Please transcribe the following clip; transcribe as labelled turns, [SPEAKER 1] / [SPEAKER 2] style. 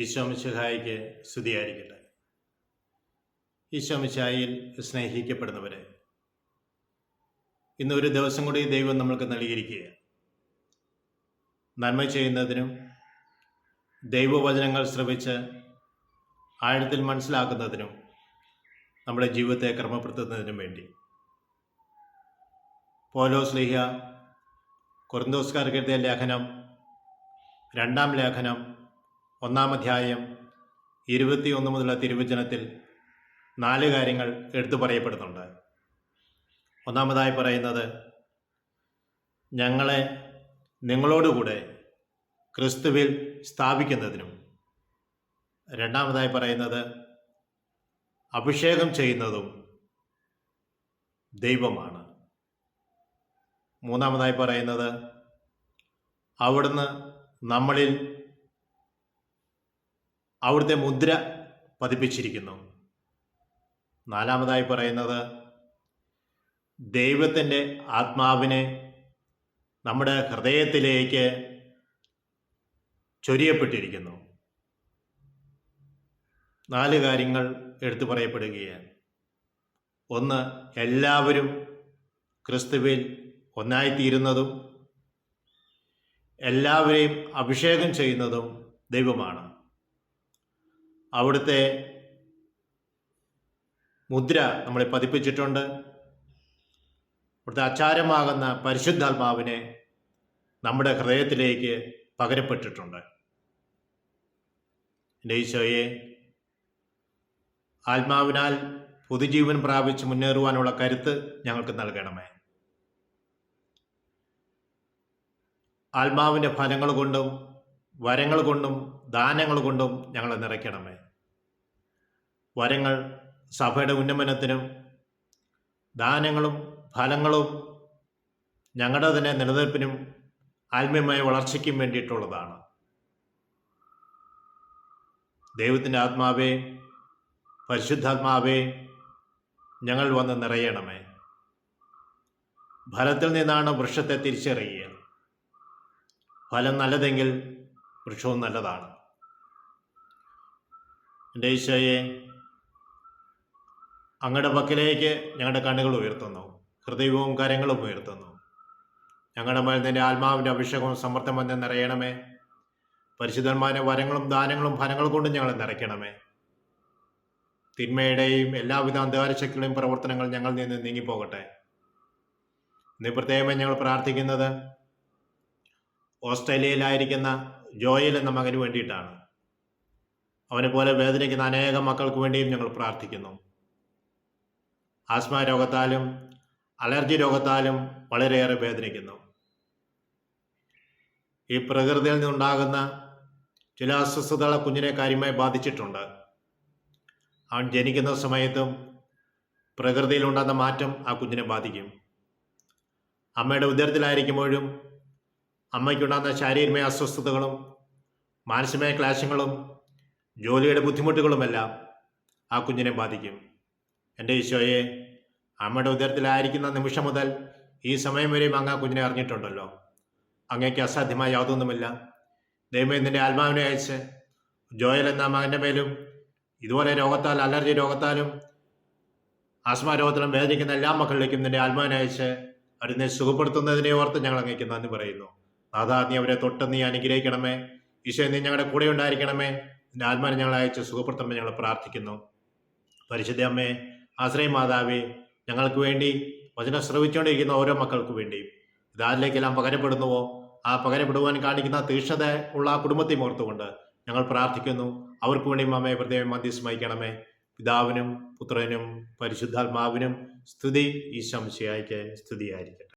[SPEAKER 1] ഈശോമിശിഹായിക്ക് സ്തുതിയായിരിക്കട്ടെ. ഈശോമിശിഹായിൽ സ്നേഹിക്കപ്പെടുന്നവരെ, ഇന്നൊരു ദിവസം കൂടി ദൈവം നമ്മൾക്ക് നൽകിയിരിക്കുകയാണ്. നന്മ ചെയ്യുന്നതിനും ദൈവവചനങ്ങൾ ശ്രവിച്ച് ആഴത്തിൽ മനസ്സിലാക്കുന്നതിനും നമ്മുടെ ജീവിതത്തെ ക്രമപ്പെടുത്തുന്നതിനും വേണ്ടി പൗലോസ് ശ്ലീഹ കൊരിന്തോസ്കാർക്ക് എഴുതിയ ലേഖനം 2-ാം ലേഖനം 1-ാം അധ്യായം 21 മുതലുള്ള തിരുവചനത്തിൽ 4 കാര്യങ്ങൾ എടുത്തു പറയപ്പെടുന്നുണ്ട്. ഒന്നാമതായി പറയുന്നത്, ഞങ്ങളെ നിങ്ങളോടുകൂടെ ക്രിസ്തുവിൽ സ്ഥാപിക്കുന്നതിനും. രണ്ടാമതായി പറയുന്നത്, അഭിഷേകം ചെയ്യുന്നതും ദൈവമാണ്. മൂന്നാമതായി പറയുന്നത്, അവിടുന്ന് നമ്മളിൽ അവിടുത്തെ മുദ്ര പതിപ്പിച്ചിരിക്കുന്നു. നാലാമതായി പറയുന്നത്, ദൈവത്തിൻ്റെ ആത്മാവിനെ നമ്മുടെ ഹൃദയത്തിലേക്ക് ചൊരിയപ്പെട്ടിരിക്കുന്നു. 4 കാര്യങ്ങൾ എടുത്തു പറയപ്പെടുകയാണ്. ഒന്ന്, എല്ലാവരും ക്രിസ്തുവിൽ ഒന്നായിത്തീരുന്നതും എല്ലാവരെയും അഭിഷേകം ചെയ്യുന്നതും ദൈവമാണ്. അവിടുത്തെ മുദ്ര നമ്മളെ പതിപ്പിച്ചിട്ടുണ്ട്. അവിടുത്തെ അച്ചാരമാകുന്ന പരിശുദ്ധാത്മാവിനെ നമ്മുടെ ഹൃദയത്തിലേക്ക് പകരപ്പെട്ടിട്ടുണ്ട്. എൻ്റെ ഈശോയെ, ആത്മാവിനാൽ പുതുജീവൻ പ്രാപിച്ച് മുന്നേറുവാനുള്ള കരുത്ത് ഞങ്ങൾക്ക് നൽകണമേ. ആത്മാവിൻ്റെ ഫലങ്ങൾ കൊണ്ടും വരങ്ങൾ കൊണ്ടും ദാനങ്ങൾ കൊണ്ടും ഞങ്ങളെ നിറയ്ക്കണമേ. വരങ്ങൾ സഭയുടെ ഉന്നമനത്തിനും ദാനങ്ങളും ഫലങ്ങളും ഞങ്ങളുടെ തന്നെ നിലനിൽപ്പിനും ആത്മീയമായ വളർച്ചയ്ക്കും വേണ്ടിയിട്ടുള്ളതാണ്. ദൈവത്തിൻ്റെ ആത്മാവേ, പരിശുദ്ധാത്മാവേ, ഞങ്ങൾ വന്ന് നിറയണമേ. ഫലത്തിൽ നിന്നാണ് വൃക്ഷത്തെ തിരിച്ചറിയുക. ഫലം നല്ലതെങ്കിൽ വൃക്ഷവും നല്ലതാണ്. എൻ്റെ ഈശോയെ, അങ്ങയുടെ പക്കലേക്ക് ഞങ്ങളുടെ കണ്ണുകൾ ഉയർത്തുന്നു, ഹൃദയവും കരങ്ങളും ഉയർത്തുന്നു. ഞങ്ങളുടെ മേൽ നിന്റെ ആത്മാവിൻ്റെ അഭിഷേകവും സമർത്ഥം വന്ന് നിറയണമേ. പരിശുദ്ധന്മാരുടെ വരങ്ങളും ദാനങ്ങളും ഫലങ്ങൾ കൊണ്ടും ഞങ്ങളെ നിറയ്ക്കണമേ. തിന്മയുടെയും എല്ലാവിധ അന്ധകാരശക്തികളുടെയും പ്രവർത്തനങ്ങൾ ഞങ്ങളിൽ നിന്ന് നീങ്ങിപ്പോകട്ടെ. ഇന്ന് പ്രത്യേകമായി ഞങ്ങൾ പ്രാർത്ഥിക്കുന്നത് ഓസ്ട്രേലിയയിലായിരിക്കുന്ന ജോയൽ എന്ന മകന് വേണ്ടിയിട്ടാണ്. അവനെ പോലെ വേദനിക്കുന്ന അനേകം മക്കൾക്ക് വേണ്ടിയും ഞങ്ങൾ പ്രാർത്ഥിക്കുന്നു. ആസ്മ രോഗത്താലും അലർജി രോഗത്താലും വളരെയേറെ വേദനിക്കുന്നു. ഈ പ്രകൃതിയിൽ നിന്നുണ്ടാകുന്ന ചില അസ്വസ്ഥതകളെ കുഞ്ഞിനെ കാര്യമായി ബാധിച്ചിട്ടുണ്ട്. അവൻ ജനിക്കുന്ന സമയത്തും പ്രകൃതിയിലുണ്ടാകുന്ന മാറ്റം ആ കുഞ്ഞിനെ ബാധിക്കും. അമ്മയുടെ ഉദരത്തിലായിരിക്കുമ്പോഴും അമ്മയ്ക്കുണ്ടാകുന്ന ശാരീരികമായ അസ്വസ്ഥതകളും മാനസികമായ ക്ലേശങ്ങളും ജോലിയുടെ ബുദ്ധിമുട്ടുകളുമെല്ലാം ആ കുഞ്ഞിനെ ബാധിക്കും. എൻ്റെ ഈശോയെ, അമ്മയുടെ ഉദരത്തിലായിരിക്കുന്ന നിമിഷം മുതൽ ഈ സമയം വരെയും അങ്ങ് ആ കുഞ്ഞിനെ അറിഞ്ഞിട്ടുണ്ടല്ലോ. അങ്ങേക്ക് അസാധ്യമായ യാതൊന്നുമില്ല. ദൈവമേ, നിൻ്റെ ആത്മാവിനെ അയച്ച് ജോയൽ എന്ന മകൻ്റെ മേലും ഇതുപോലെ രോഗത്താൽ, അലർജി രോഗത്താലും ആസ്മ രോഗത്തിലും വേദനിക്കുന്ന എല്ലാ മക്കളിലേക്കും നിൻ്റെ ആത്മാവിനെ അയച്ച് അവരെ സുഖപ്പെടുത്തുന്നതിനെ ഓർത്ത് ഞങ്ങൾ അങ്ങേക്ക് നന്ദി പറയുന്നു. നാഥാ, നീ അവരെ തൊട്ട് നീ അനുഗ്രഹിക്കണമേ. ഈശോ, നീ ഞങ്ങളുടെ കൂടെ ഉണ്ടായിരിക്കണമേ. നിൻ്റെ ആത്മാവിനെ ഞങ്ങളെ അയച്ച് സുഖപ്പെടുത്തണമേ ഞങ്ങൾ പ്രാർത്ഥിക്കുന്നു. പരിശുദ്ധ അമ്മേ, ആശ്രയ മാതാവേ, ഞങ്ങൾക്ക് വേണ്ടി വചനം ശ്രവിച്ചുകൊണ്ടിരിക്കുന്ന ഓരോ മക്കൾക്ക് വേണ്ടിയും ഇതാരിലേക്കെല്ലാം പകരപ്പെടുന്നുവോ ആ പകരപ്പെടുവാൻ കാണിക്കുന്ന തീക്ഷ്ണത ഉള്ള ആ കുടുംബത്തെ ഓർത്തുകൊണ്ട് ഞങ്ങൾ പ്രാർത്ഥിക്കുന്നു. അവർക്ക് വേണ്ടിയും അമ്മയെ പ്രത്യേകം മധ്യസ്ഥം വഹിക്കണമേ. പിതാവിനും പുത്രനും പരിശുദ്ധാത്മാവിനും സ്തുതി. ഈശോ മിശിഹായ്ക്ക് സ്തുതിയായിരിക്കട്ടെ.